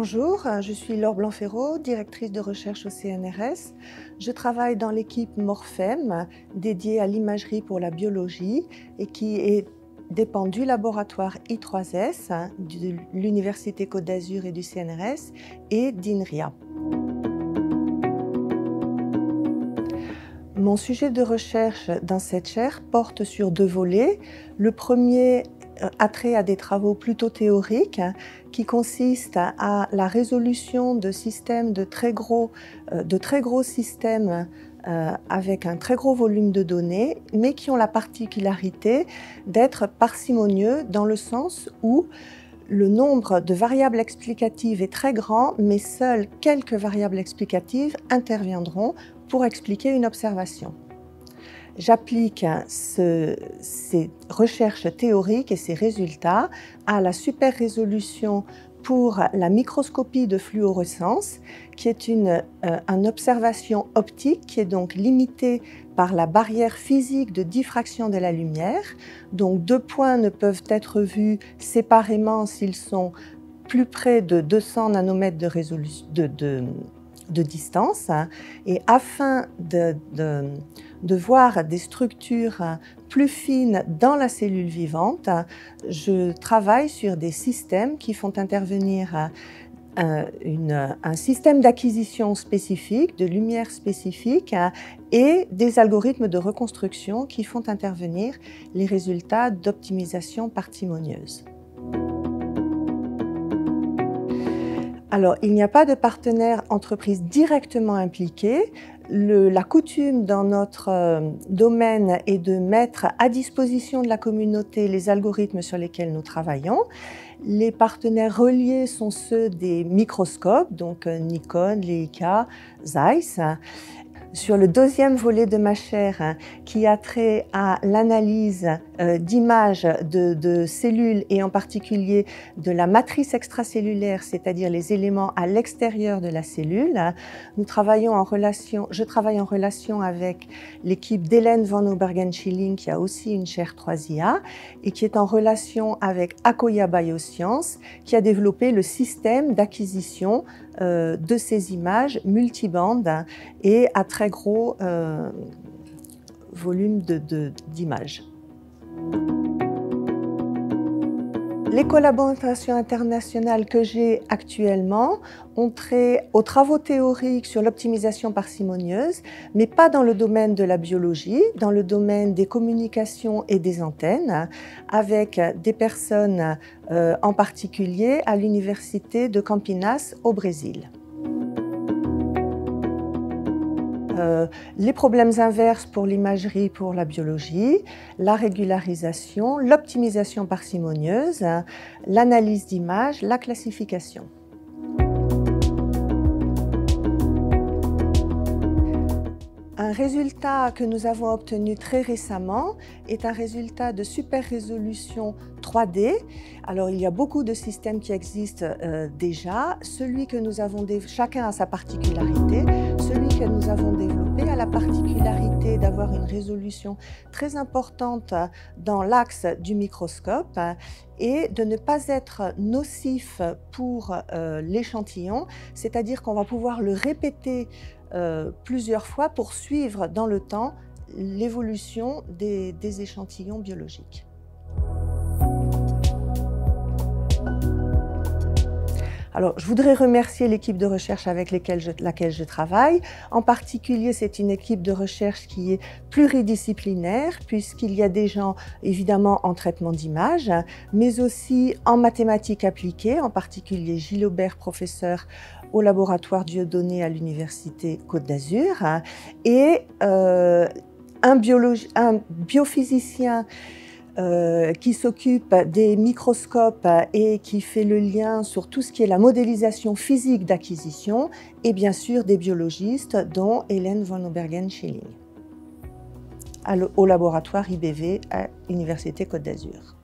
Bonjour, je suis Laure Blanc-Ferraud, directrice de recherche au CNRS. Je travaille dans l'équipe Morphem, dédiée à l'imagerie pour la biologie et qui dépend du laboratoire I3S, de l'Université Côte d'Azur et du CNRS, et d'INRIA. Mon sujet de recherche dans cette chaire porte sur deux volets. Le premier a trait à des travaux plutôt théoriques qui consistent à la résolution de systèmes de très gros systèmes avec un très gros volume de données, mais qui ont la particularité d'être parcimonieux dans le sens où le nombre de variables explicatives est très grand, mais seules quelques variables explicatives interviendront pour expliquer une observation. J'applique ces recherches théoriques et ces résultats à la super résolution pour la microscopie de fluorescence, qui est une observation optique qui est donc limitée par la barrière physique de diffraction de la lumière. Donc deux points ne peuvent être vus séparément s'ils sont plus près de 200 nanomètres de distance, et afin de voir des structures plus fines dans la cellule vivante, je travaille sur des systèmes qui font intervenir un système d'acquisition spécifique, de lumière spécifique, et des algorithmes de reconstruction qui font intervenir les résultats d'optimisation parcimonieuse. Alors, il n'y a pas de partenaire entreprise directement impliqué. La coutume dans notre domaine est de mettre à disposition de la communauté les algorithmes sur lesquels nous travaillons. Les partenaires reliés sont ceux des microscopes, donc Nikon, Leica, Zeiss. Sur le deuxième volet de ma chaire, qui a trait à l'analyse d'images de cellules et en particulier de la matrice extracellulaire, c'est-à-dire les éléments à l'extérieur de la cellule, je travaille en relation avec l'équipe d'Hélène Van Obergen-Schilling, qui a aussi une chaire 3IA, et qui est en relation avec Akoya Bioscience, qui a développé le système d'acquisition de ces images multibandes et à très gros volume d'images. Les collaborations internationales que j'ai actuellement ont trait aux travaux théoriques sur l'optimisation parcimonieuse, mais pas dans le domaine de la biologie, dans le domaine des communications et des antennes, avec des personnes en particulier à l'université de Campinas au Brésil. Les problèmes inverses pour l'imagerie, pour la biologie, la régularisation, l'optimisation parcimonieuse, l'analyse d'images, la classification. Un résultat que nous avons obtenu très récemment est un résultat de super résolution 3D. Alors, il y a beaucoup de systèmes qui existent déjà. Celui que nous avons chacun a sa particularité. Celui que nous avons développé a la particularité d'avoir une résolution très importante dans l'axe du microscope et de ne pas être nocif pour l'échantillon, c'est-à-dire qu'on va pouvoir le répéter plusieurs fois pour suivre dans le temps l'évolution des échantillons biologiques. Alors, je voudrais remercier l'équipe de recherche avec laquelle je travaille. En particulier, c'est une équipe de recherche qui est pluridisciplinaire, puisqu'il y a des gens, évidemment, en traitement d'images, mais aussi en mathématiques appliquées, en particulier Gilles Aubert, professeur au laboratoire Dieudonné à l'Université Côte d'Azur, et un biophysicien qui s'occupe des microscopes et qui fait le lien sur tout ce qui est la modélisation physique d'acquisition, et bien sûr des biologistes, dont Hélène Van Obergen-Schilling, au laboratoire IBV à l'Université Côte d'Azur.